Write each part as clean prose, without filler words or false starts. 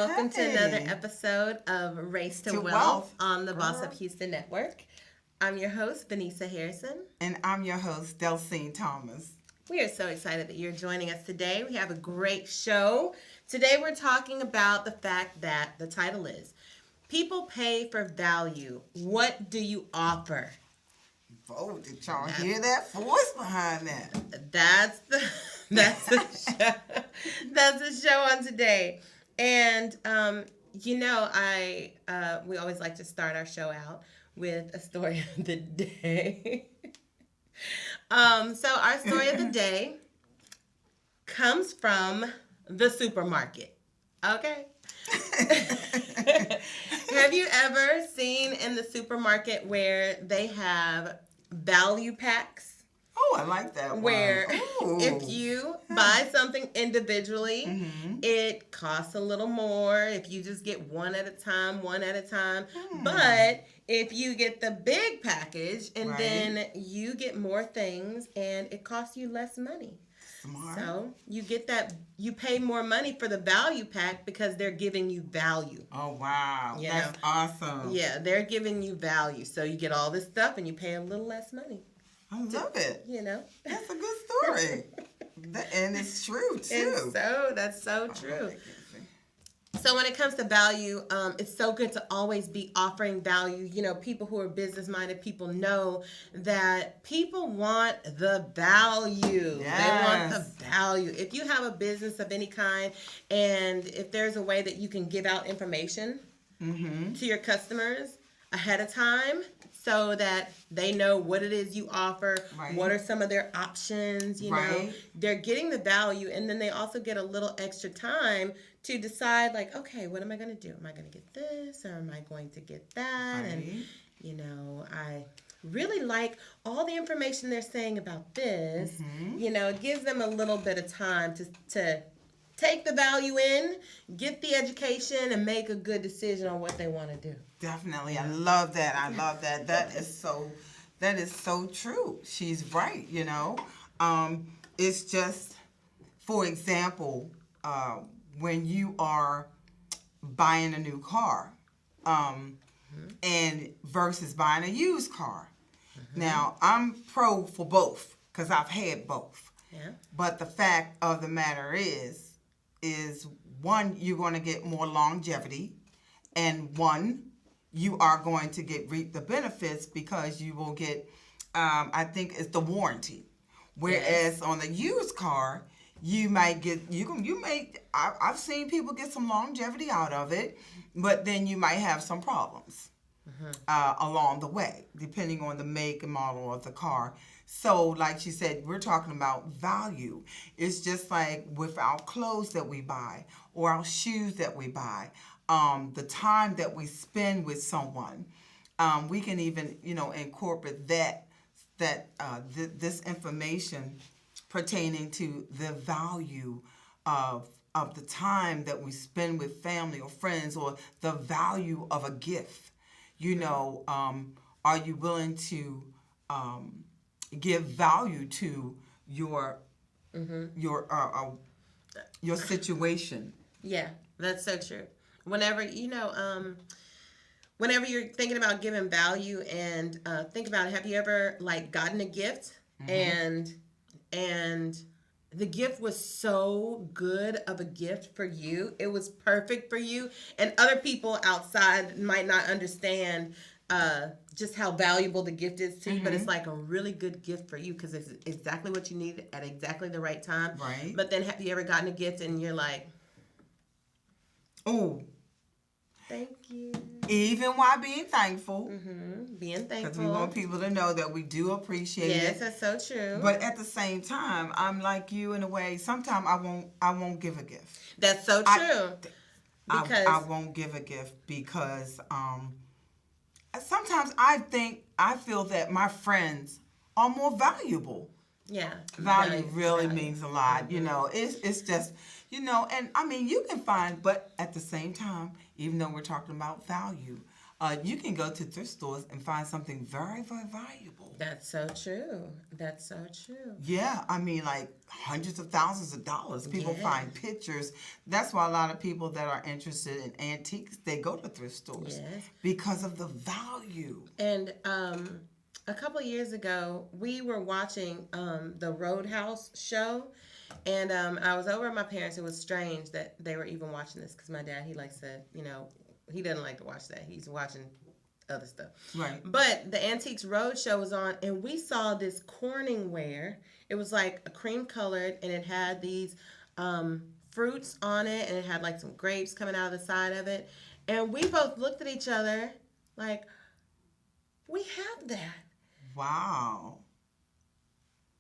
welcome to another Hey, episode of Race to to Wealth wealth, on the Boss Up girl. Houston Network. I'm your host, Vanessa Harrison. And I'm your host, Delcine Thomas. We are so excited that you're joining us today. We have a great show. Today we're talking about the fact that the title is People Pay for Value. What do you offer? Oh, did y'all hear that voice behind that? That's the that's the show. That's the show on today. And I we always like to start our show out with a story of the day. So our story of the day comes from the supermarket. Okay. Have you ever seen in the supermarket where they have value packs? Oh, I like that one. Where Ooh. if you buy something individually, Mhm. it costs a little more. If you just get one at a time. But if you get the big package and Right. then you get more things and it costs you less money. Smart. So you get that, you pay more money for the value pack because they're giving you value. Oh, wow. You That's know? awesome. Yeah, they're giving you value. So you get all this stuff and you pay a little less money. I love it. You know? That's a good story. And it's true, too. That's so true. Oh, So when it comes to value, it's so good to always be offering value. You know, people who are business-minded people know that people want the value. Yes. They want the value. If you have a business of any kind and if there's a way that you can give out information to your customers ahead of time so that they know what it is you offer, Right. what are some of their options, you know, Right. they're getting the value, and then they also get a little extra time to decide, like, okay, what am I going to do? Am I going to get this or am I going to get that? Right. And, you know, I really like all the information they're saying about this. You know, it gives them a little bit of time to take the value in, get the education, and make a good decision on what they want to do. Definitely. I love that. I love that. That is so true. She's right, you know. It's just, for example, when you are buying a new car, and versus buying a used car. Now, I'm pro for both because I've had both. Yeah. But the fact of the matter is one, you're going to get more longevity, and one, you are going to reap the benefits because you will get, I think it's the warranty. Whereas on the used car, you might get, I've seen people get some longevity out of it, but then you might have some problems along the way, depending on the make and model of the car. So, like she said, we're talking about value. It's just like with our clothes that we buy or our shoes that we buy, the time that we spend with someone. We can even, incorporate this information pertaining to the value of the time that we spend with family or friends, or the value of a gift. Are you willing to give value to your situation? Yeah, that's so true. Whenever whenever you're thinking about giving value, and think about it, have you ever gotten a gift and the gift was so good of a gift for you, it was perfect for you, and other people outside might not understand just how valuable the gift is to you, but it's like a really good gift for you because it's exactly what you need at exactly the right time. Right. But then have you ever gotten a gift and you're like, oh, thank you. Even while being thankful. Being thankful. Because we want people to know that we do appreciate it. Yes, that's so true. But at the same time, I'm like you in a way. Sometimes I won't give a gift. That's so true. I won't give a gift because sometimes I feel that my friends are more valuable. Yeah. Value really means a lot. It's just, and I mean, you can find, but at the same time, even though we're talking about value, You can go to thrift stores and find something very, very valuable. That's so true. That's so true. Yeah, I mean, like hundreds of thousands of dollars. People Yes. find pictures. That's why a lot of people that are interested in antiques, they go to thrift stores Yes. because of the value. And a couple of years ago, we were watching the Roadhouse show, and I was over at my parents. It was strange that they were even watching this because my dad, he likes to, he doesn't like to watch that. He's watching other stuff. Right. But the Antiques Roadshow was on, and we saw this Corningware. It was like a cream colored, and it had these fruits on it, and it had like some grapes coming out of the side of it. And we both looked at each other like, we have that. Wow.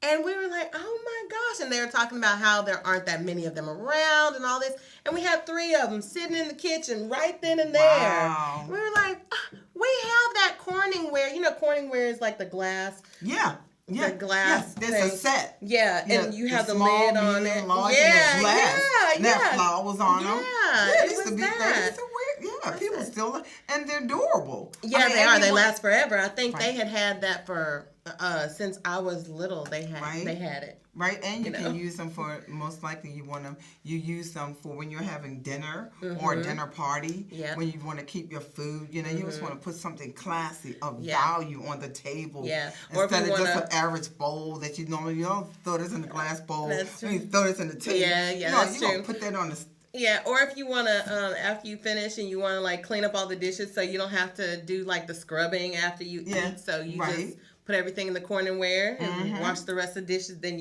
And we were like, oh my gosh. And they were talking about how there aren't that many of them around and all this. And we had 3 of them sitting in the kitchen right then and there. Wow. We were like, we have that Corningware. You know, Corningware is like the glass. Yeah. Yeah. The glass. Yes, there's a set. Yeah, and you have the small, lid on medium, it. large, Yeah, and the glass. yeah, And they have yeah. flowers on them. Yeah, it used to be that. It's a weird, yeah, people still, and they're durable. Yeah, I mean, they are. They everyone- last forever. I think Right. they had that for since I was little. They had Right. they had it. Right, and you You know? can use them for, most likely you use them for when you're having dinner or a dinner party. Yeah. When you want to keep your food, you just want to put something classy of Yeah. value on the table. Yeah. Or if Instead you of just wanna- an average bowl that you don't throw this in the glass bowl. That's You true. throw this in the table. Yeah, No, that's you gonna true. put that on the. Yeah, or if you want to, after you finish and you want to like clean up all the dishes so you don't have to do like the scrubbing after you Yeah, eat. So you right. just put everything in the Corningware and wash the rest of the dishes. Then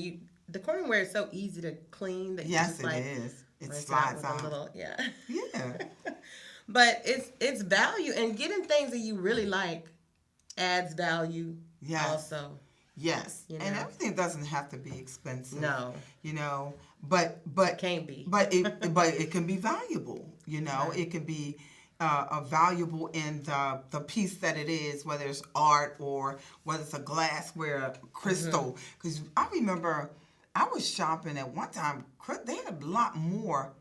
the Corningware is so easy to clean that you Yes, just it like is. It rinse slides with out. a little, yeah. Yeah. But it's value, and getting things that you really like adds value Yes. also. Yes. You And know? everything doesn't have to be expensive. No. But Can't be. But it can be valuable. Right. It can be valuable in the piece that it is, whether it's art or whether it's a glassware, crystal. Because I remember I was shopping at one time. They had a lot more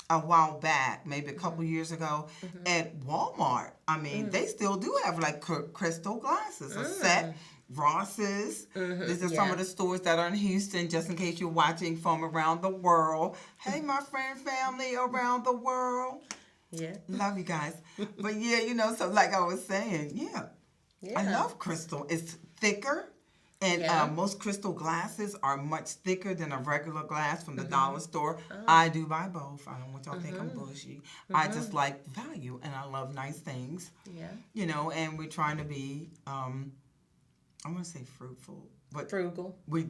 a while back, maybe a couple years ago, at Walmart. I mean, they still do have like crystal glasses, a set. Ross's. These are some of the stores that are in Houston, just in case you're watching from around the world. Hey, my friend, family around the world. Yeah. Love you guys. But yeah, so like I was saying, Yeah. I love crystal. It's thicker. And Yeah. most crystal glasses are much thicker than a regular glass from the dollar store. I do buy both. I don't want y'all to think I'm bougie. I just like value, and I love nice things. Yeah. And we're trying to be, I want to say fruitful. But Frugal. we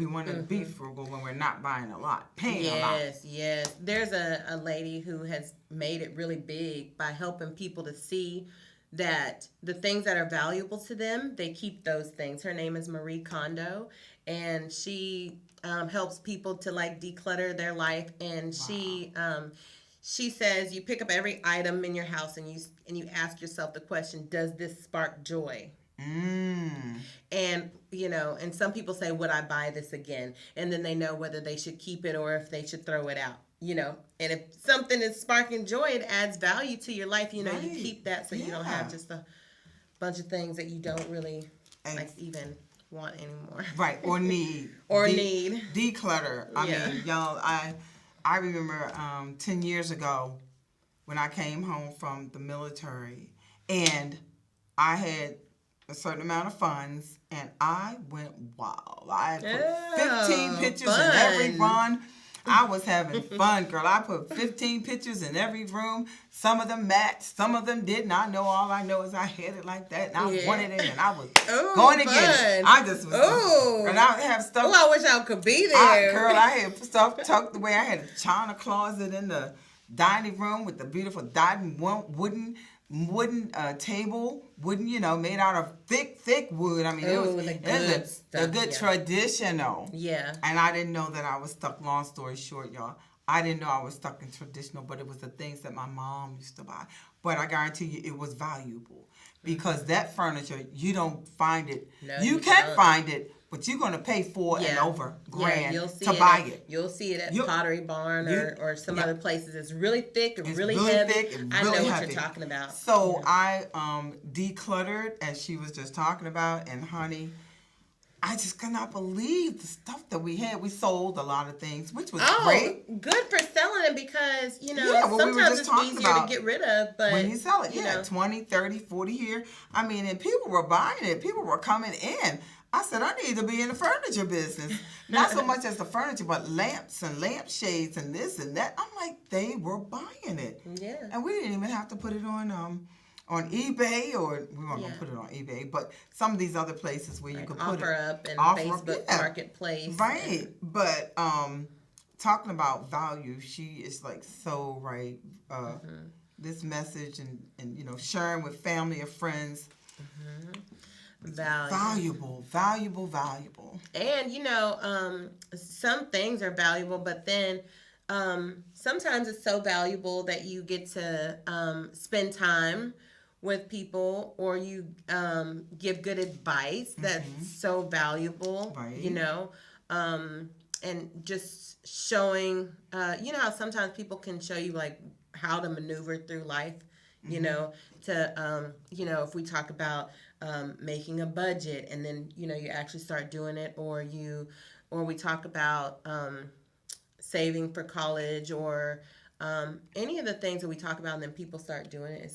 want to be frugal when we're not buying a lot, paying a lot. Yes. There's a lady who has made it really big by helping people to see that the things that are valuable to them, they keep those things. Her name is Marie Kondo, and she helps people to like declutter their life. And she says you pick up every item in your house and you ask yourself the question, does this spark joy? And and some people say, would I buy this again? And then they know whether they should keep it or if they should throw it out. And if something is sparking joy, it adds value to your life. You Right. keep that so you don't have just a bunch of things that you don't really like even want anymore. Right, or need. Need. Declutter. I Yeah. mean, y'all, I remember 10 years ago when I came home from the military and I had a certain amount of funds and I went wild. I put 15 pictures in every run. I was having fun, girl. I put 15 pictures in every room. Some of them matched, some of them didn't. All I know is I had it like that, and I wanted it, and I was going to get it. I just was, and I have stuff. Oh, I wish I could be there. I had stuff tucked away. I had a china closet in the dining room with the beautiful wooden table, made out of thick wood. I mean, it was the good traditional. Yeah. And I didn't know that I was stuck. Long story short, y'all, I didn't know I was stuck in traditional, but it was the things that my mom used to buy. But I guarantee you, it was valuable because that furniture, you don't find it. No, you can don't. find it, but you're going to pay $4 and over grand you'll see to buy it. You'll see it at Pottery Barn or some other places. It's really thick and really heavy. Thick and I really know what heavy. you're talking about. So I decluttered, as she was just talking about, and honey, I just could not believe the stuff that we had. We sold a lot of things, which was great. Good for selling it because, sometimes it's easier to get rid of. But when you sell it, 20, 30, 40 here. I mean, and people were buying it. People were coming in. I said, I need to be in the furniture business. Not so much as the furniture, but lamps and lampshades and this and that. I'm like, they were buying it. Yeah. And we didn't even have to put it on eBay, or we weren't going to put it on eBay, but some of these other places where you could put it. OfferUp and Facebook Marketplace. Right. But talking about value, she is like so right. This message and sharing with family and friends. Valuable. And some things are valuable, but then sometimes it's so valuable that you get to spend time with people, or you give good advice that's so valuable, right. And just showing, how sometimes people can show you like how to maneuver through life, if we talk about making a budget, and then, you actually start doing it, or we talk about saving for college, or any of the things that we talk about, and then people start doing it.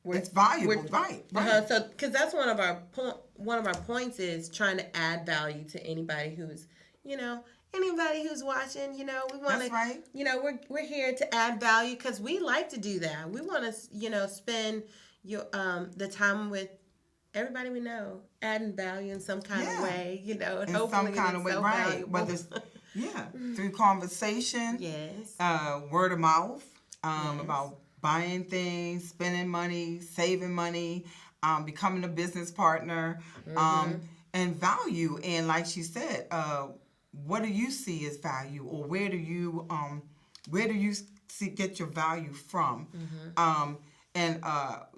It's valuable, right? So, because that's one of our points is trying to add value to anybody who's, anybody who's watching. We want to, that's right. We're here to add value because we like to do that. We want to, spend the time with everybody we know, adding value in some kind of way. In some kind of way, right? Valuable. Whether it's through conversation, word of mouth, about buying things, spending money, saving money, becoming a business partner, and value. And like she said, what do you see as value, or where do you get your value from?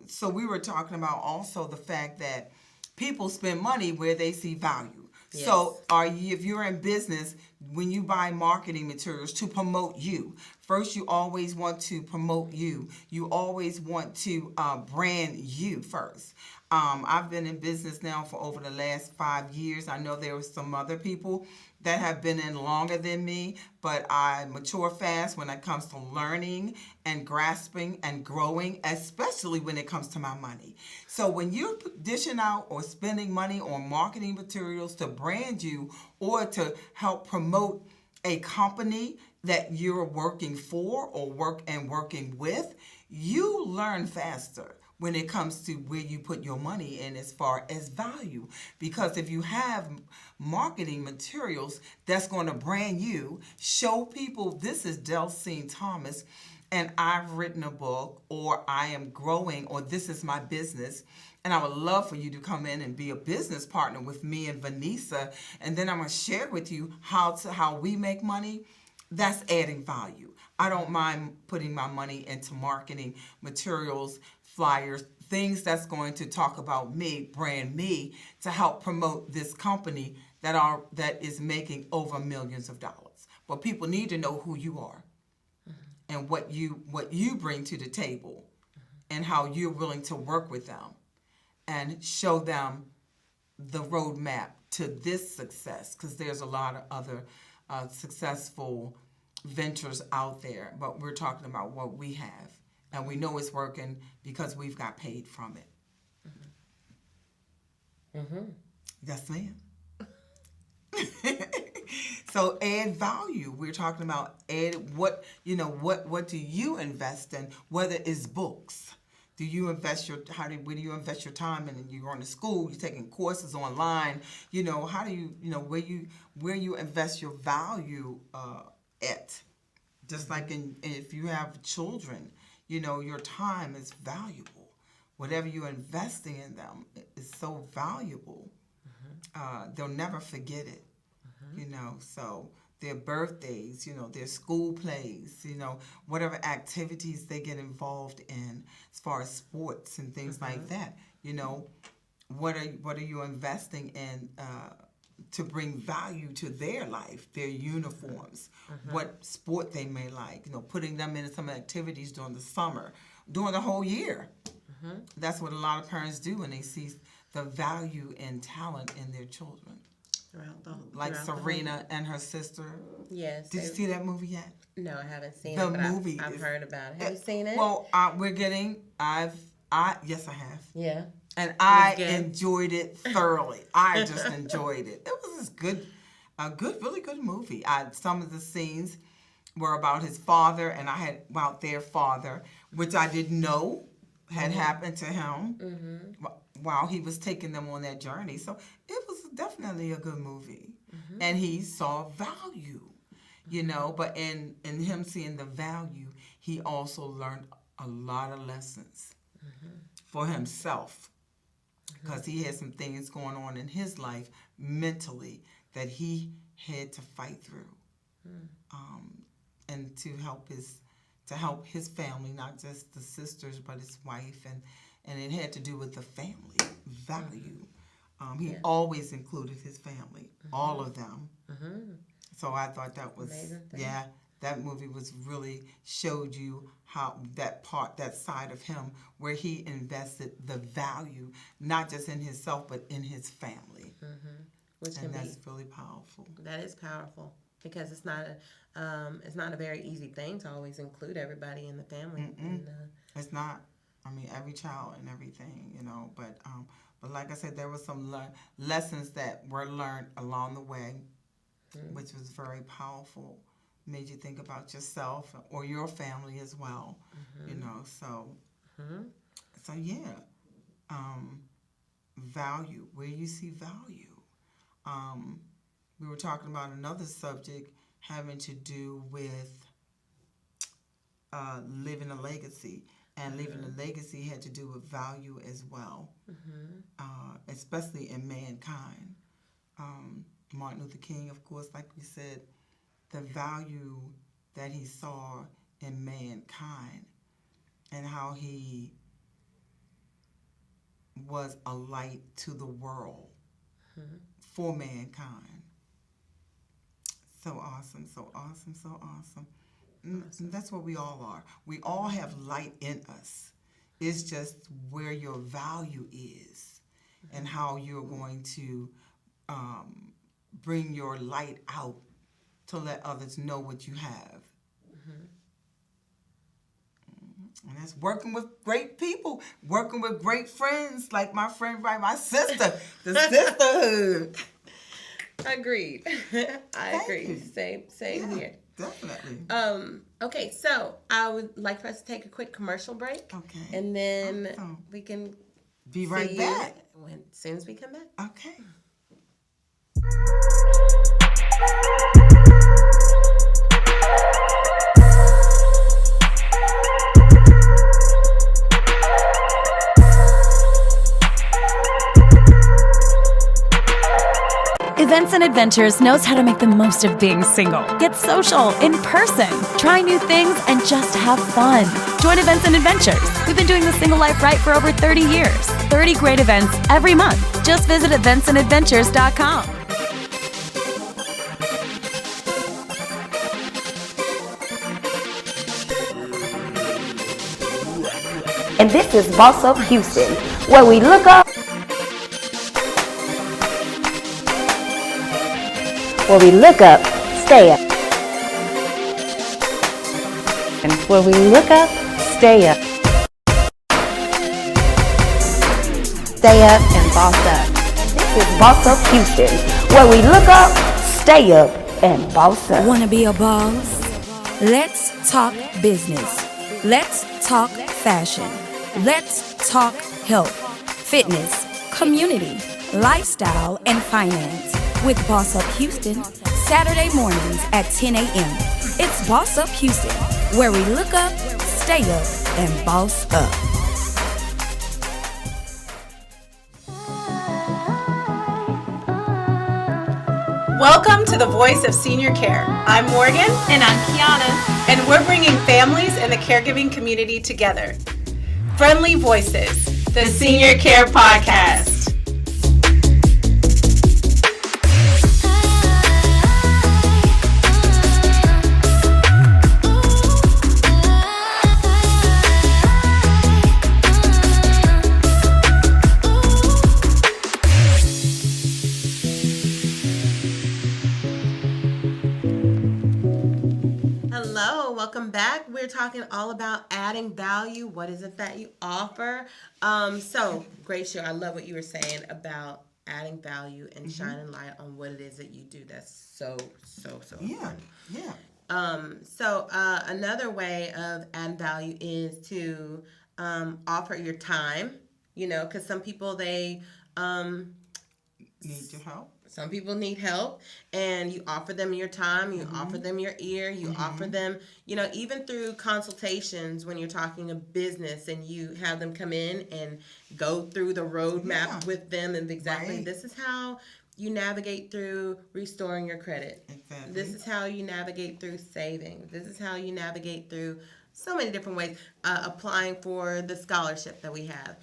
So we were talking about also the fact that people spend money where they see value. Yes. So if you're in business, when you buy marketing materials to promote you, first you always want to promote you. You always want to brand you first. I've been in business now for over the last 5 years. I know there were some other people that have been in longer than me, but I mature fast when it comes to learning and grasping and growing, especially when it comes to my money. So when you're dishing out or spending money on marketing materials to brand you or to help promote a company that you're working for or working with, you learn faster when it comes to where you put your money in as far as value. Because if you have marketing materials that's going to brand you, show people this is Delcine Thomas and I've written a book, or I am growing, or this is my business, and I would love for you to come in and be a business partner with me and Vanessa, and then I'm going to share with you how we make money. That's adding value. I don't mind putting my money into marketing materials, flyers, things that's going to talk about me, brand me, to help promote this company that is making over millions of dollars. But people need to know who you are and what you bring to the table, and how you're willing to work with them and show them the roadmap to this success, because there's a lot of other successful ventures out there, but we're talking about what we have, and we know it's working because we've got paid from it. Yes, ma'am. So add value. We're talking about what do you invest in? Whether it's books, where do you invest your time in? You're going to school, you're taking courses online. How do you where you invest your value at? Just like if you have children, your time is valuable. Whatever you're investing in them is so valuable. They'll never forget it. So their birthdays, their school plays, whatever activities they get involved in as far as sports and things like that. What are you investing in to bring value to their life, their uniforms, what sport they may like, putting them in some activities during the summer, during the whole year. That's what a lot of parents do when they see the value and talent in their children. Like Serena and her sister. Yes. Did you see that movie yet? No, I haven't seen the it, but movie I've heard about it. Have you seen it? Well, yes, I have. Yeah. And I enjoyed it thoroughly. I just enjoyed it. It was really good movie. Some of the scenes were about his father, and about their father, which I didn't know had happened to him while he was taking them on that journey. So it was definitely a good movie. And he saw value, but in him seeing the value, he also learned a lot of lessons for himself, because he had some things going on in his life mentally that he had to fight through, and to help his family, not just the sisters, but his wife, and it had to do with the family value. He always included his family, all of them. So I thought that was, that movie really showed you how that side of him, where he invested the value, not just in himself, but in his family. That's really powerful. That is powerful, because it's not a very easy thing to always include everybody in the family. It's not. I mean, every child and everything, but like I said, there were some lessons that were learned along the way, which was very powerful. Made you think about yourself or your family as well, So yeah, value. Where you see value. We were talking about another subject having to do with living a legacy. And leaving a legacy had to do with value as well, especially in mankind. Martin Luther King, of course, like we said, the value that he saw in mankind and how he was a light to the world for mankind. So awesome, so awesome, so awesome. And that's what we all are. We all have light in us. It's just where your value is and how you're going to bring your light out to let others know what you have. And that's working with great people, working with great friends, like my friend, my sister, the sisterhood. Agreed. I agree. Same here. Definitely. Okay, so I would like for us to take a quick commercial break. Okay. And then we can be right back. As soon as we come back. Okay. Events and Adventures knows how to make the most of being single. Get social, in person, try new things, and just have fun. Join Events and Adventures. We've been doing the single life right for over 30 years. 30 great events every month. Just visit eventsandadventures.com. And this is Boss Up Houston, where we look up, stay up. And where we look up, stay up. Stay up and boss up. This is Boss Up Houston, where we look up, stay up, and boss up. Want to be a boss? Let's talk business. Let's talk fashion. Let's talk health, fitness, community, lifestyle, and finance. With Boss Up Houston, Saturday mornings at 10 a.m. It's Boss Up Houston, where we look up, stay up, and boss up. Welcome to the Voice of Senior Care. I'm Morgan. And I'm Kiana. And we're bringing families and the caregiving community together. Friendly Voices, the Senior Care Podcast. we're talking all about adding value. What is it that you offer? So great show. I love what you were saying about adding value and shining light on what it is that you do. That's so important. So another way of adding value is to offer your time. You know, because some people they need your help. Some people need help, and you offer them your time, you offer them your ear, you offer them, you know, even through consultations when you're talking a business and you have them come in and go through the roadmap with them and exactly this is how you navigate through restoring your credit. Exactly. This is how you navigate through saving. This is how you navigate through so many different ways. Applying for the scholarship that we have.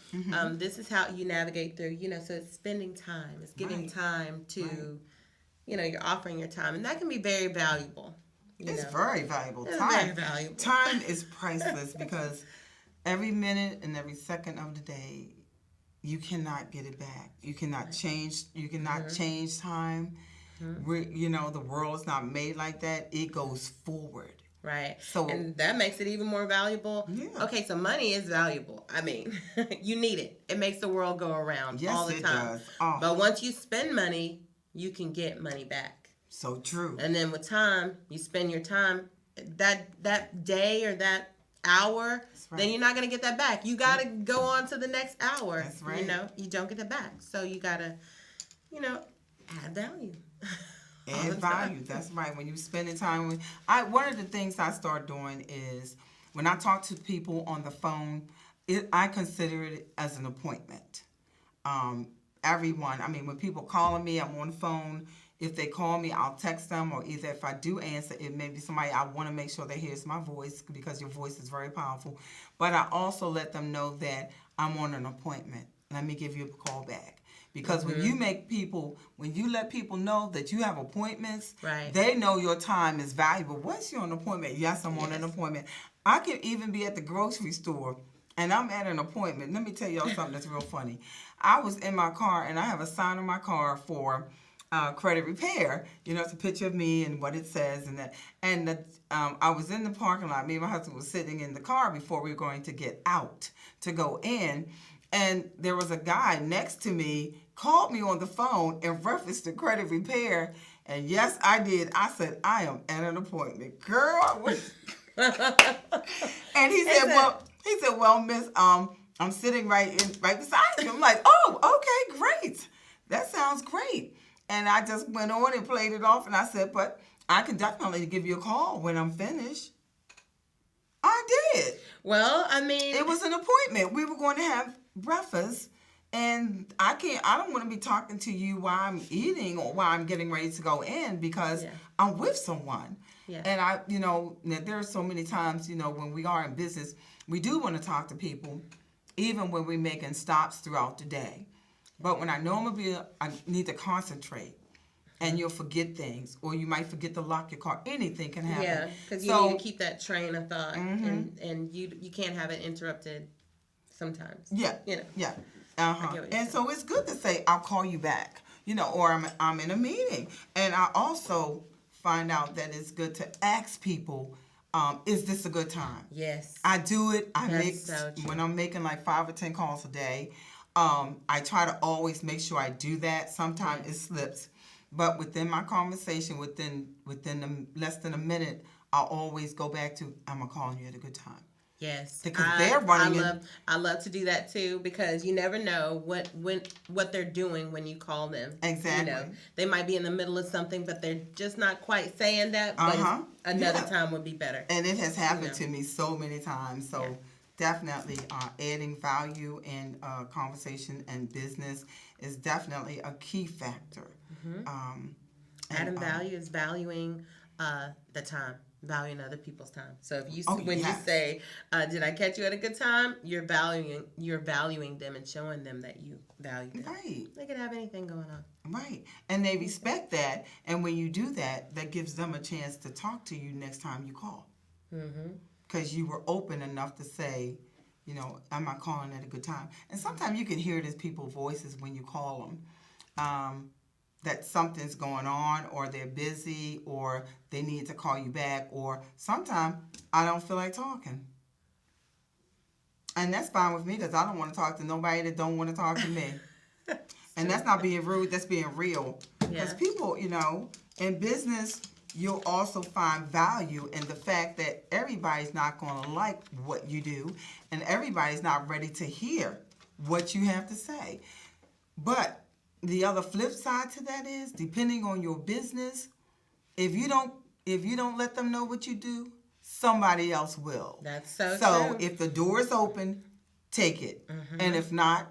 This is how you navigate through, you know, so it's spending time. It's giving time to, you know, you're offering your time. And that can be very valuable. It's very valuable. It's time. very valuable. Time is priceless because every minute and every second of the day, you cannot get it back. You cannot change. You cannot change time. You know, the world is not made like that. It goes forward. Right. So, and that makes it even more valuable. Yeah. Okay, so money is valuable. I mean, you need it. It makes the world go around all the time. Does. Oh. But once you spend money, you can get money back. So true. And then with time, you spend your time, that day or that hour, then you're not going to get that back. You got to go on to the next hour. That's right. You know, you don't get that back. So you got to, you know, add value. Add value. That's right. When you're spending time with, one of the things I start doing is when I talk to people on the phone, I consider it as an appointment. Everyone. I mean, when people calling me, I'm on the phone. If they call me, I'll text them, or either if I do answer, it may be somebody I want to make sure they hears my voice because your voice is very powerful. But I also let them know that I'm on an appointment. Let me give you a call back. Because when you let people know that you have appointments, they know your time is valuable. What's your appointment? Yes, I'm on an appointment. I could even be at the grocery store and I'm at an appointment. Let me tell y'all something that's real funny. I was in my car and I have a sign on my car for credit repair. You know, it's a picture of me and what it says and that. And I was in the parking lot. Me and my husband was sitting in the car before we were going to get out to go in. And there was a guy next to me, called me on the phone in reference to credit repair. And yes, I did. I said, I am at an appointment. Girl. And he said, well, miss, I'm sitting right beside you. I'm like, oh, okay, great. That sounds great. And I just went on and played it off. And I said, but I can definitely give you a call when I'm finished. I did. Well, I mean, it was an appointment. We were going to have breakfast, and I don't want to be talking to you while I'm eating or while I'm getting ready to go in because I'm with someone. Yeah. And there are so many times, when we are in business, we do want to talk to people, even when we're making stops throughout the day. But when I need to concentrate. And you'll forget things, or you might forget to lock your car. Anything can happen. Yeah, because you need to keep that train of thought, and you can't have it interrupted sometimes. Yeah, yeah. And so it's good to say, I'll call you back, or I'm in a meeting. And I also find out that it's good to ask people, is this a good time? Yes. I do it. When I'm making like 5 or 10 calls a day, I try to always make sure I do that. Sometimes it slips. But within my conversation, within less than a minute, I'll always go back to, I'm calling you at a good time. Yes, because they're running. I love to do that too, because you never know what they're doing when you call them. Exactly. They might be in the middle of something, but they're just not quite saying that. But another time would be better. And it has happened to me so many times. So definitely, adding value in conversation and business is definitely a key factor. Adding value is valuing the time, valuing other people's time. So if you you say, "Did I catch you at a good time?" You're valuing them and showing them that you value them. Right. They could have anything going on. Right, and they respect that. And when you do that, that gives them a chance to talk to you next time you call. Because you were open enough to say, I'm not calling at a good time. And sometimes you can hear it as people's voices when you call them. that something's going on, or they're busy, or they need to call you back, or sometimes I don't feel like talking. And that's fine with me because I don't want to talk to nobody that don't want to talk to me. And that's not being rude, that's being real. Because Yeah. people, in business, you'll also find value in the fact that everybody's not going to like what you do, and everybody's not ready to hear what you have to say. But the other flip side to that is, depending on your business, if you don't let them know what you do, somebody else will. That's so So true. if the door is open, take it. And if not,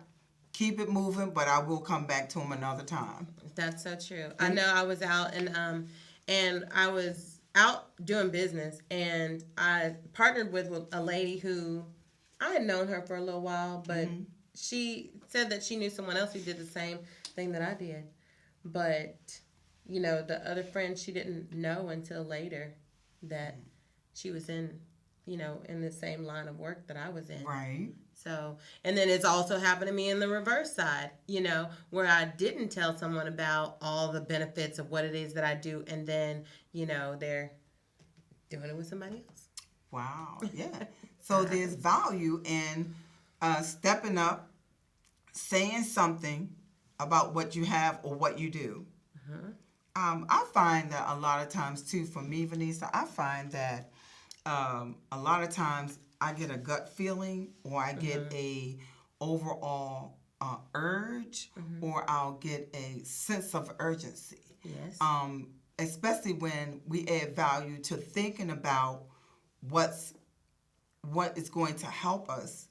keep it moving, but I will come back to them another time. That's so true. I know I was out and I was out doing business, and I partnered with a lady who I had known her for a little while, but she said that she knew someone else who did the same thing that I did. But, the other friend, she didn't know until later that she was in the same line of work that I was in. Right. So, and then it's also happened to me in the reverse side, where I didn't tell someone about all the benefits of what it is that I do, and then, they're doing it with somebody else. Wow. Yeah. So there's value in stepping up, saying something about what you have or what you do. I find that a lot of times, too, for me, Vanessa, I find that a lot of times I get a gut feeling, or I get a overall urge, or I'll get a sense of urgency. Yes. Especially when we add value to thinking about what is going to help us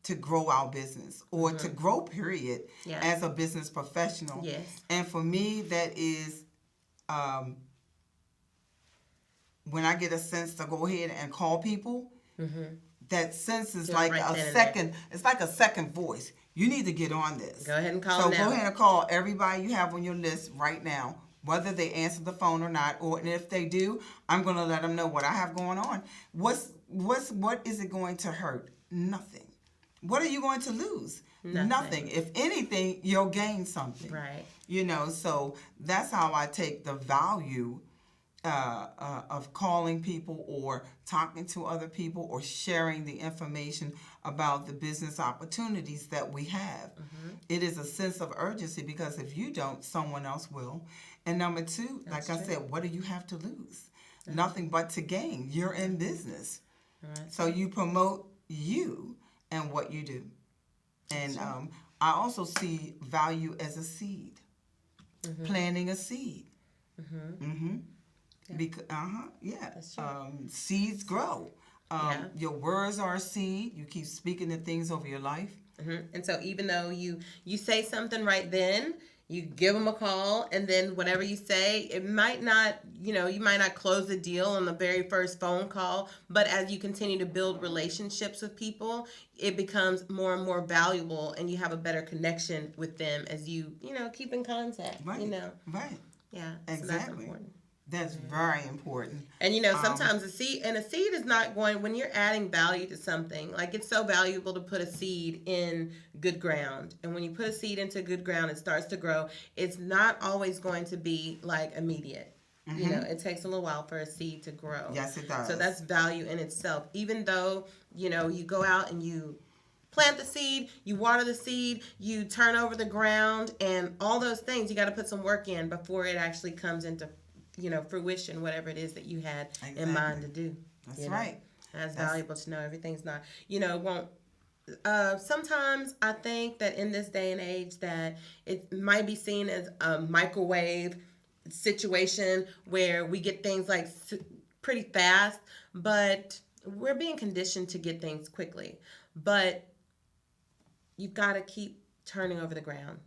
to grow our business, or to grow, period, Yeah. as a business professional. Yes. And for me, that is when I get a sense to go ahead and call people. That sense is Do it like right a then and second. It's like a second voice. You need to get on this. Go ahead and call So them now. go ahead and call everybody you have on your list right now, whether they answer the phone or not. And if they do, I'm going to let them know what I have going on. What is it going to hurt? Nothing. What are you going to lose? Nothing. If anything, you'll gain something. Right. So that's how I take the value of calling people, or talking to other people, or sharing the information about the business opportunities that we have. It is a sense of urgency, because if you don't, someone else will. And number two, That's like I true. said, what do you have to lose? Nothing but to gain. You're in business. Right. So you promote you and what you do. And I also see value as a seed, planting a seed. That's true. Seeds grow. Your words are a seed. You keep speaking the things over your life. And so even though you say something right then, you give them a call, and then whatever you say, it might not, you might not close the deal on the very first phone call, but as you continue to build relationships with people, it becomes more and more valuable, and you have a better connection with them as you keep in contact. Right. Right. Yeah. Exactly. So that's important. That's very important. And sometimes a seed is not going, when you're adding value to something, like it's so valuable to put a seed in good ground. And when you put a seed into good ground, it starts to grow. It's not always going to be like immediate. It takes a little while for a seed to grow. Yes, it does. So that's value in itself. Even though, you go out and you plant the seed, you water the seed, you turn over the ground, and all those things, you got to put some work in before it actually comes into fruition, whatever it is that you had in mind to do. That's right. That's valuable to know. Everything's not, won't. Sometimes I think that in this day and age that it might be seen as a microwave situation where we get things like pretty fast, but we're being conditioned to get things quickly. But you've got to keep turning over the ground.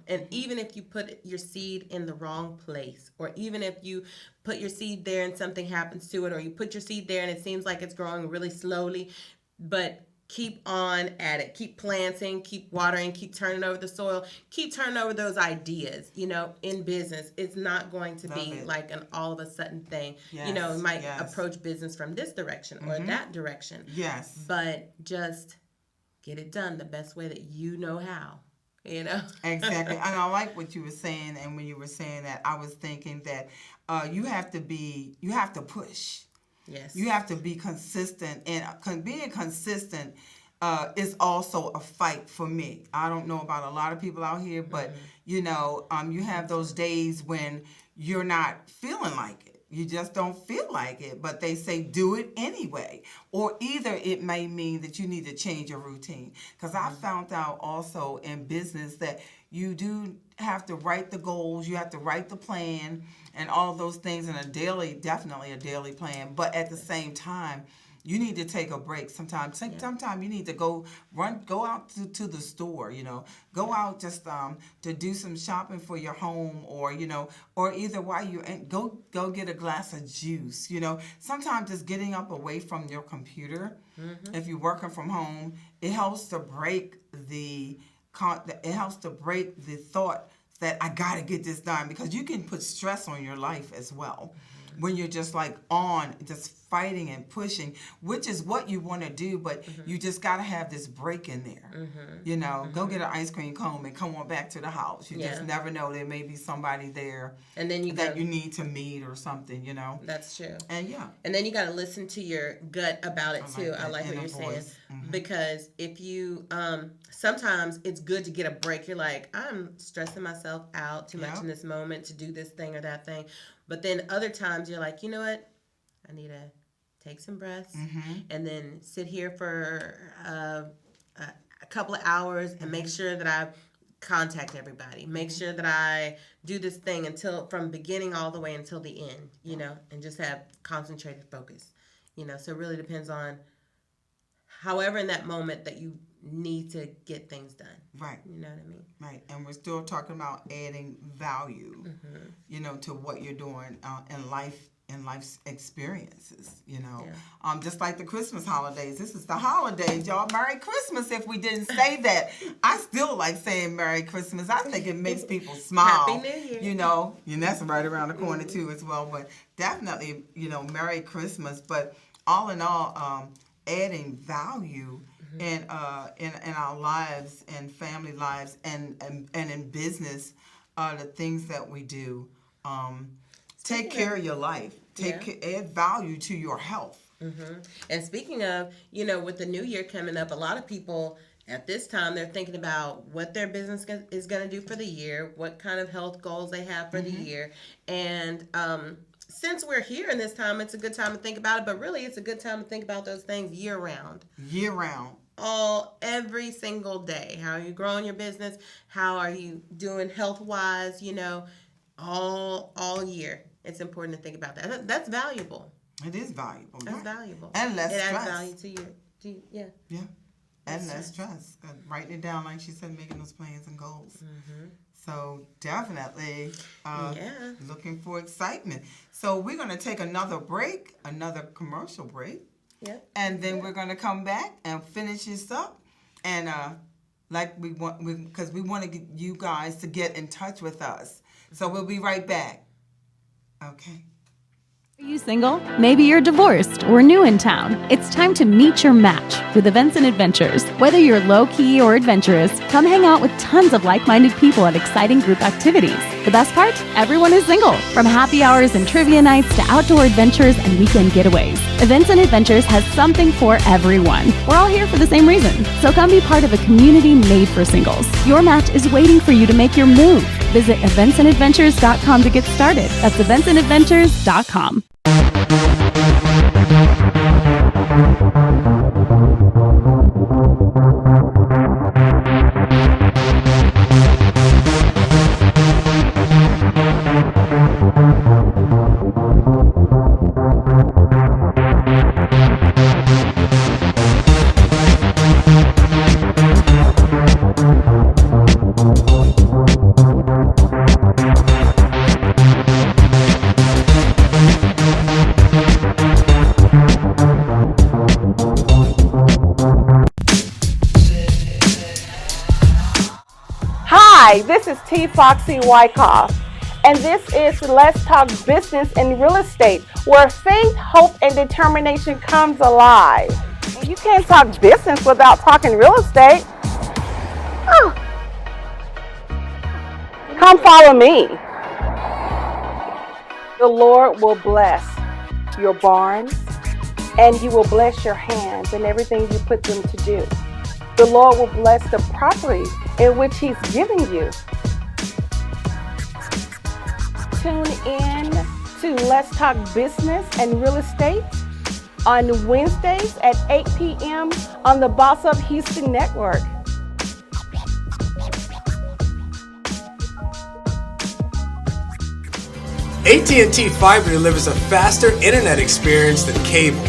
And even if you put your seed in the wrong place, or even if you put your seed there and something happens to it, or you put your seed there and it seems like it's growing really slowly, but keep on at it. Keep planting, keep watering, keep turning over the soil, keep turning over those ideas. In business, it's not going to be like an all of a sudden thing. Yes, You might approach business from this direction or that direction. Yes. But just get it done the best way that you know how. you know. Exactly. And I like what you were saying. And when you were saying that, I was thinking that you have to push. Yes. You have to be consistent. And being consistent is also a fight for me. I don't know about a lot of people out here, but, you know, you have those days when you're not feeling like it. You just don't feel like it, but they say do it anyway. Or either it may mean that you need to change your routine. Because I found out also in business that you do have to write the goals, you have to write the plan, and all those things in definitely a daily plan. But at the same time, you need to take a break sometimes. Sometimes you need to go out to the store, you know, go out just to do some shopping for your home, or, you know, or either while you go get a glass of juice, you know. Sometimes just getting up away from your computer, if you're working from home, it helps to break the thought that I gotta get this done, because you can put stress on your life as well. When you're just just fighting and pushing, which is what you want to do, but you just got to have this break in there. You know, go get an ice cream cone and come on back to the house. You just never know. There may be somebody there and then you need to meet or something, you know. That's true. And and then you got to listen to your gut about it too. I like what you're saying. Because if you, sometimes it's good to get a break. You're like, I'm stressing myself out too much in this moment to do this thing or that thing. But then other times you're like, you know what? I need to take some breaths and then sit here for a couple of hours and make sure that I contact everybody. Make sure that I do this thing from beginning all the way until the end, you know, and just have concentrated focus, you know. So it really depends on however in that moment that you need to get things done. Right. You know what I mean? Right. And we're still talking about adding value, you know, to what you're doing in life's experiences, you know. Just like the Christmas holidays. This is the holidays, y'all. Merry Christmas if we didn't say that. I still like saying Merry Christmas. I think it makes people smile. Happy New Year. You know, and that's right around the corner too as well. But definitely, you know, Merry Christmas. But all in all, adding value in our lives and family lives and in business, the things that we do. Take care of your life. Add value to your health. And speaking of, you know, with the new year coming up, a lot of people at this time, they're thinking about what their business is going to do for the year, what kind of health goals they have for the year. And since we're here in this time, it's a good time to think about it. But really, it's a good time to think about those things year round. Year round. Every single day. How are you growing your business? How are you doing health-wise, you know, all year. It's important to think about that. That's valuable. It is valuable. That's valuable. And less stress. It adds value to you. Yeah. And less stress. Writing it down, like she said, making those plans and goals. So definitely looking for excitement. So we're going to take another break, another commercial break. And then we're going to come back and finish this up. And because we want to get you guys to get in touch with us. So we'll be right back. Okay. Are you single? Maybe you're divorced or new in town. It's time to meet your match with Events and Adventures. Whether you're low-key or adventurous, come hang out with tons of like-minded people at exciting group activities. The best part? Everyone is single. From happy hours and trivia nights to outdoor adventures and weekend getaways, Events and Adventures has something for everyone. We're all here for the same reason. So come be part of a community made for singles. Your match is waiting for you to make your move. Visit eventsandadventures.com to get started. That's eventsandadventures.com. Hi, this is T. Foxy Wyckoff, and this is Let's Talk Business and Real Estate, where faith, hope, and determination comes alive. You can't talk business without talking real estate. Come follow me. The Lord will bless your barns, and you will bless your hands and everything you put them to do. The Lord will bless the property in which He's giving you. Tune in to Let's Talk Business and Real Estate on Wednesdays at 8 p.m. on the Boss Up Houston Network. AT&T Fiber delivers a faster internet experience than cable.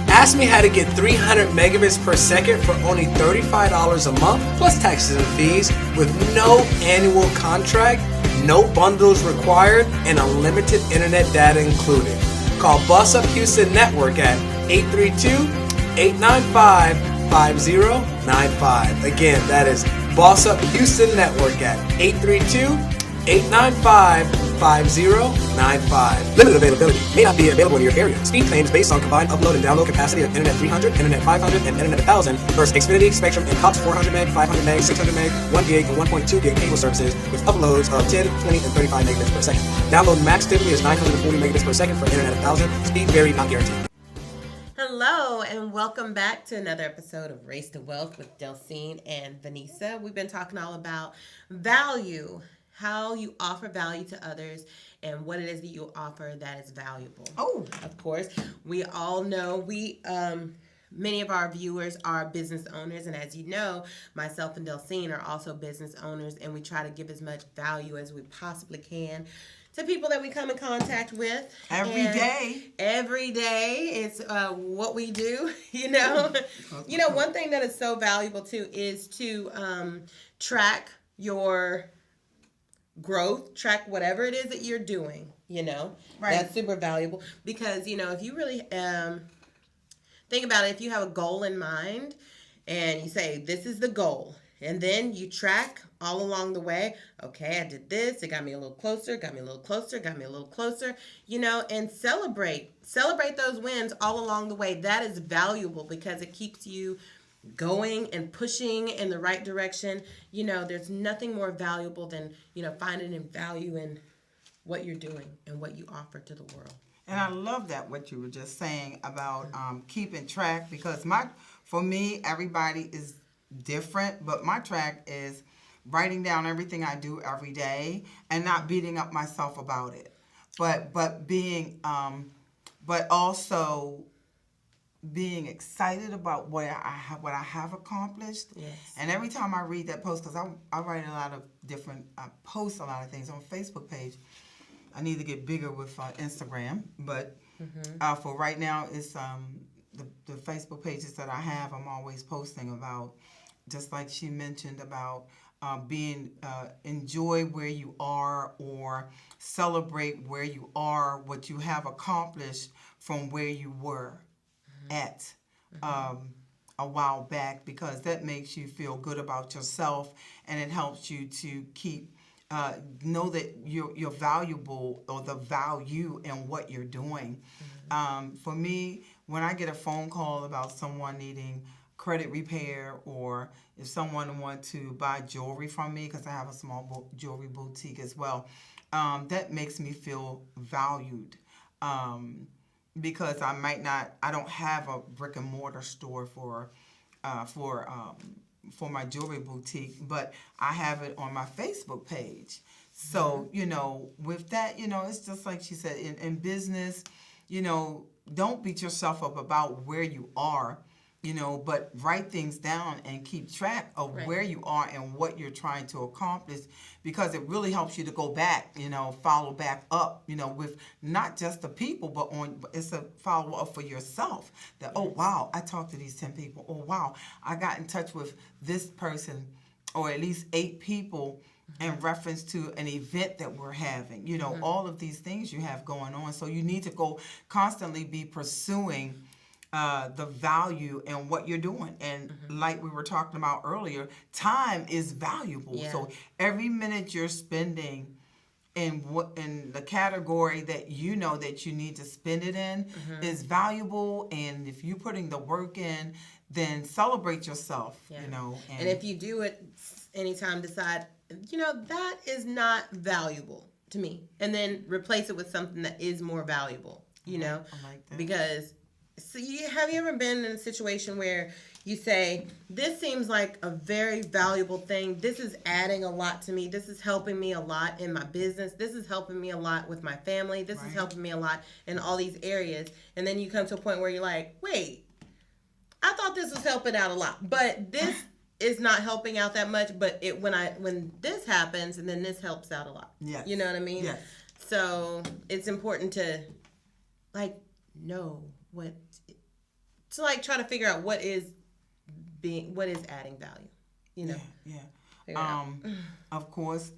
Ask me how to get 300 megabits per second for only $35 a month, plus taxes and fees, with no annual contract, no bundles required, and unlimited internet data included. Call Boss Up Houston Network at 832-895-5095. Again, that is Boss Up Houston Network at 832-895-5095. Limited availability. May not be available in your area. Speed claims based on combined upload and download capacity of Internet 300, Internet 500, and Internet 1000 versus Xfinity, Spectrum, and Cox 400 meg, 500 meg, 600 meg, 1 gig, and 1.2 gig cable services with uploads of 10, 20, and 35 megabits per second. Download max typically is 940 megabits per second for Internet 1000. Speed varied, not guaranteed. Hello, and welcome back to another episode of Race to Wealth with Delcine and Vanessa. We've been talking all about value, how you offer value to others, and what it is that you offer that is valuable. Oh, of course, we all know many of our viewers are business owners, and as you know, myself and Delcine are also business owners, and we try to give as much value as we possibly can to people that we come in contact with. Every day. Every day. It's what we do, you know. You know, one thing that is so valuable, too, is to track your growth, track whatever it is that you're doing, you know. Right. That's super valuable because, you know, if you really think about it, if you have a goal in mind and you say, this is the goal, and then you track all along the way, okay, I did this, it got me a little closer, got me a little closer, got me a little closer, you know, and celebrate those wins all along the way. That is valuable because it keeps you going and pushing in the right direction. You know, there's nothing more valuable than, you know, finding value in what you're doing and what you offer to the world. And I love that what you were just saying about keeping track, because for me, everybody is different, but my track is writing down everything I do every day and not beating up myself about it, but also being excited about what I have accomplished. Yes. And every time I read that post, because I write a lot of different, I post a lot of things on Facebook page. I need to get bigger with Instagram, but for right now, it's the Facebook pages that I have. I'm always posting about, just like she mentioned, about enjoy where you are, or celebrate where you are, what you have accomplished from where you were at a while back, because that makes you feel good about yourself, and it helps you to keep know that you're valuable, or the value in what you're doing. For me, when I get a phone call about someone needing credit repair, or if someone wants to buy jewelry from me, because I have a small jewelry boutique as well, that makes me feel valued. Because I don't have a brick and mortar store for my jewelry boutique, but I have it on my Facebook page. So, you know, with that, you know, it's just like she said, in business, you know, don't beat yourself up about where you are, you know, but write things down and keep track of where you are and what you're trying to accomplish, because it really helps you to go back, you know, follow back up, you know, with not just the people, but it's a follow up for yourself. That, oh, wow, I talked to these 10 people. Oh, wow, I got in touch with this person, or at least 8 people in reference to an event that we're having. You know, all of these things you have going on. So you need to constantly be pursuing the value in what you're doing. And like we were talking about earlier, time is valuable. Yeah. So every minute you're spending in the category that you know that you need to spend it in is valuable. And if you're putting the work in, then celebrate yourself, you know. And if you do it anytime, decide that is not valuable to me. And then replace it with something that is more valuable, I like that. Because have you ever been in a situation where you say, this seems like a very valuable thing. This is adding a lot to me. This is helping me a lot in my business. This is helping me a lot with my family. This is helping me a lot in all these areas. And then you come to a point where you're like, wait, I thought this was helping out a lot, but this is not helping out that much. But when this happens, and then this helps out a lot. Yes. You know what I mean? Yes. So it's important to know what to try to figure out what is adding value. Yeah. Of course,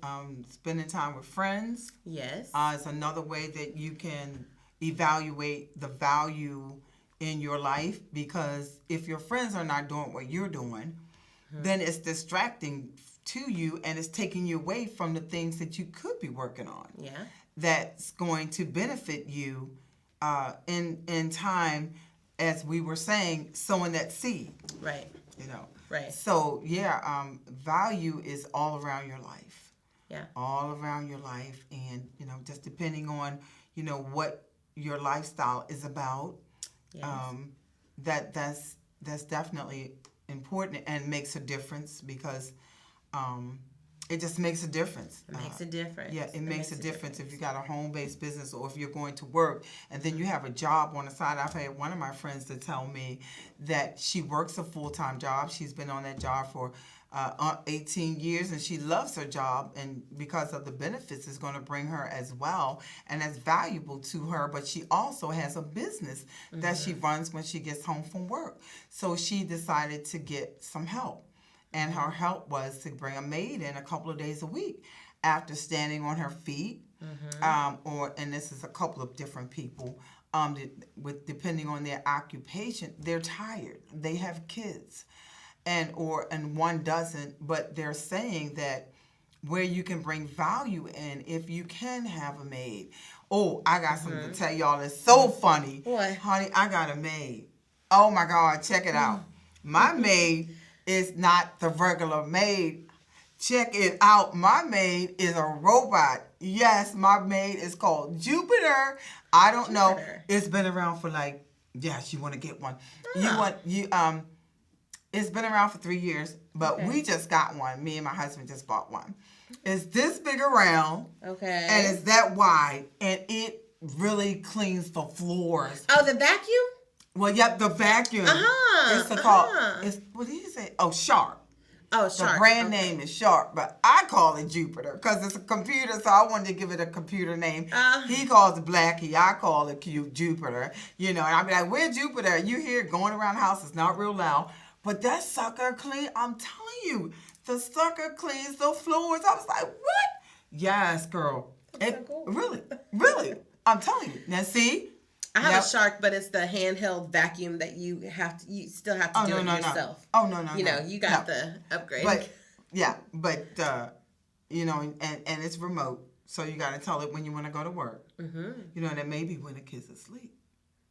spending time with friends. Yes. Is another way that you can evaluate the value in your life, because if your friends are not doing what you're doing, then it's distracting to you and it's taking you away from the things that you could be working on. Yeah. That's going to benefit you in time, as we were saying, sowing that seed. Right. Right. So value is all around your life. Yeah. All around your life, and just depending on what your lifestyle is about. Yes. That's definitely important and makes a difference, because it just makes a difference. It makes a difference. Yeah, it makes a difference if you got a home-based business, or if you're going to work and then you have a job on the side. I've had one of my friends to tell me that she works a full-time job. She's been on that job for 18 years, and she loves her job, and because of the benefits it's going to bring her as well, and that's valuable to her. But she also has a business that she runs when she gets home from work. So she decided to get some help. And her help was to bring a maid in a couple of days a week after standing on her feet. And this is a couple of different people. Depending on their occupation, they're tired. They have kids, and one doesn't. But they're saying that where you can bring value in, if you can have a maid. Oh, I got something to tell y'all. It's so funny. What? Honey, I got a maid. Oh my God, check it out. My maid is not the regular maid. Check it out. My maid is a robot. Yes, my maid is called Jupiter. I don't know. It's been around for you want to get one. It's been around for 3 years, but we just got one. Me and my husband just bought one. It's this big around. Okay. And it's that wide, and it really cleans the floors. Oh, the vacuum? Well, yep, the vacuum. It's what did you say? Oh, Sharp. Oh, Sharp. The brand name is Sharp, but I call it Jupiter because it's a computer, so I wanted to give it a computer name. He calls it Blackie. I call it Jupiter. And I'll be like, where's Jupiter? You hear it going around the house. It's not real loud. But that sucker I'm telling you, the sucker cleans the floors. I was like, what? Yes, girl. That's so cool. Really. I'm telling you. Now, see? I have a Shark, but it's the handheld vacuum that you still have to do it yourself. Oh, no. You got the upgrade. But and it's remote, so you got to tell it when you want to go to work. And that maybe when the kids are asleep.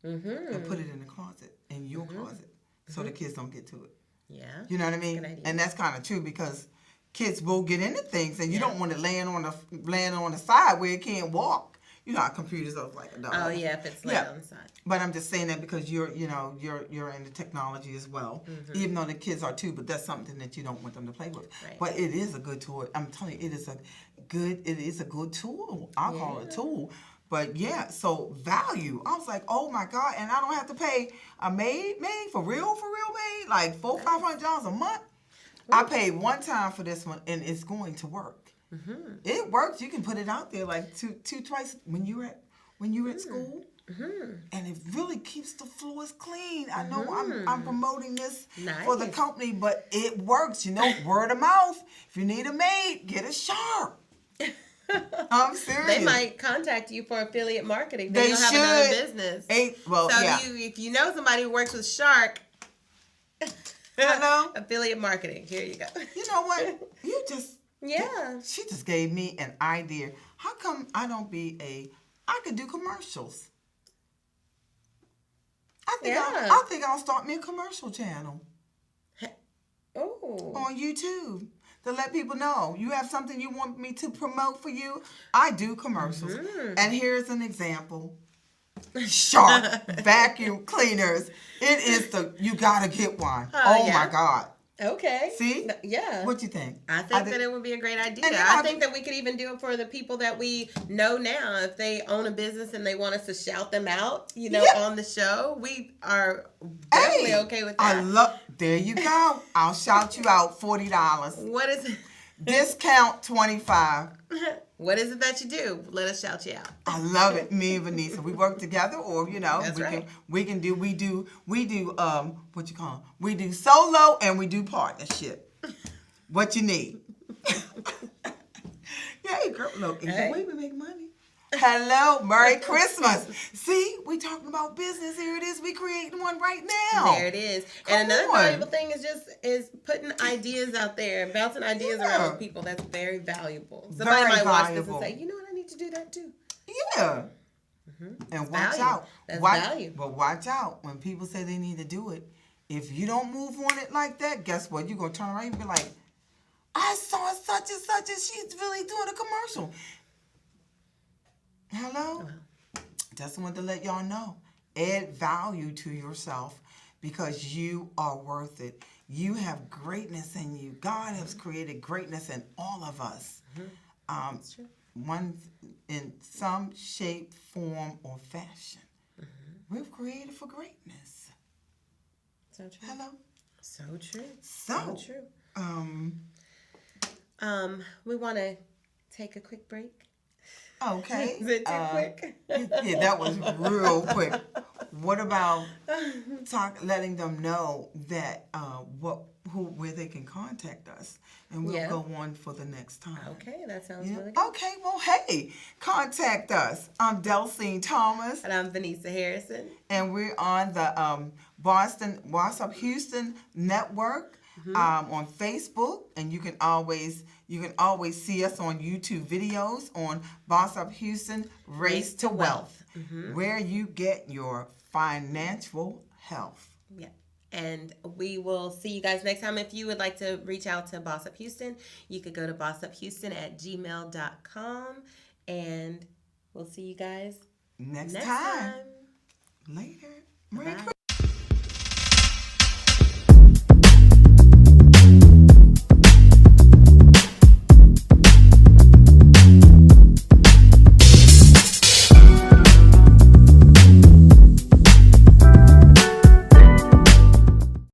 And put it in the closet, in your closet, so the kids don't get to it. Yeah. You know what I mean? Good idea. And that's kind of true, because kids will get into things, and you don't want it laying on the side where it can't walk. You know how computers are like a dog. Oh yeah, if it's laying on the side. But I'm just saying that because you're into technology as well, even though the kids are too. But that's something that you don't want them to play with. Right. But it is a good tool. I'm telling you, it is a good tool. I'll call it a tool. But yeah, so value. I was like, oh my God, and I don't have to pay a maid for real maid, like $400-$500 a month. I paid one time for this one, and it's going to work. It works. You can put it out there like twice when you're at school, and it really keeps the floors clean. I know I'm promoting this for the company, but it works. Word of mouth. If you need a maid, get a Sharp. I'm serious. They might contact you for affiliate marketing. They don't have another business. If you know somebody who works with Shark, hello, affiliate marketing. Here you go. You know what? You just. Yeah. She just gave me an idea. How come I could do commercials? I think I'll start me a commercial channel. Oh. On YouTube. to let people know. You have something you want me to promote for you? I do commercials. And here's an example. Shark vacuum cleaners. It is you gotta get one. Oh yeah. my God. Okay. See? Yeah. What you think? I think that it would be a great idea. And I think that we could even do it for the people that we know now. If they own a business and they want us to shout them out, on the show, we are definitely okay with that. There you go. I'll shout you out $40. What is it? Discount $25. What is it that you do? Let us shout you out. I love it. Me and Vanessa, we work together, or That's right. we do what you call them? We do solo and we do partnership. What you need? Hey, girl, look, we make money. Hello, Merry Christmas. See, we talking about business. Here it is. We creating one right now. There it is. And another valuable thing is putting ideas out there, bouncing ideas around with people. That's very valuable. Somebody might watch this and say, you know what, I need to do that too. Yeah. And watch out. That's value. But watch out when people say they need to do it. If you don't move on it like that, guess what? You're going to turn around and be like, I saw such and such and she's really doing a commercial. Hello? Just wanted to let y'all know. Add value to yourself because you are worth it. You have greatness in you. God has created greatness in all of us. That's true. One in some shape, form, or fashion. We're created for greatness. So true. Hello? So true. So true. We want to take a quick break. Okay. Is it too quick? Yeah, that was real quick. What about letting them know that where they can contact us, and we'll go on for the next time. Okay, that sounds really good. Okay, well, hey, contact us. I'm Delcine Thomas, and I'm Vanessa Harrison, and we're on the Boss Up Houston Network. On Facebook, and you can always see us on YouTube videos on Boss Up Houston Race to Wealth, where you get your financial health. Yeah. And we will see you guys next time. If you would like to reach out to Boss Up Houston, you could go to bossuphouston@gmail.com, and we'll see you guys next time. Later. Merry Christmas.